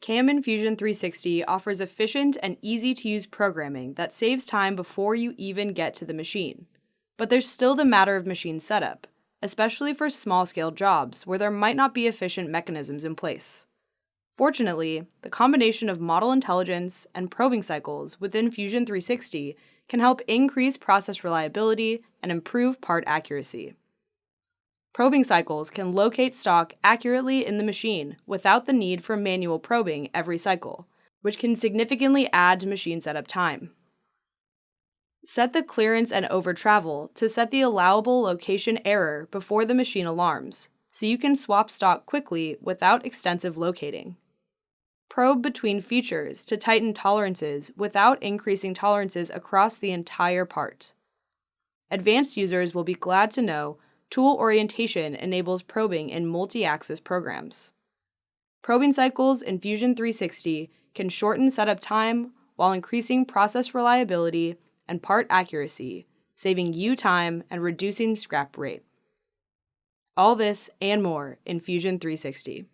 CAM in Fusion 360 offers efficient and easy-to-use programming that saves time before you even get to the machine. But there's still the matter of machine setup, especially for small-scale jobs where there might not be efficient mechanisms in place. Fortunately, the combination of model intelligence and probing cycles within Fusion 360 can help increase process reliability and improve part accuracy. Probing cycles can locate stock accurately in the machine without the need for manual probing every cycle, which can significantly add to machine setup time. Set the clearance and over travel to set the allowable location error before the machine alarms, so you can swap stock quickly without extensive locating. Probe between features to tighten tolerances without increasing tolerances across the entire part. Advanced users will be glad to know tool orientation enables probing in multi-axis programs. Probing cycles in Fusion 360 can shorten setup time while increasing process reliability and part accuracy, saving you time and reducing scrap rate. All this and more in Fusion 360.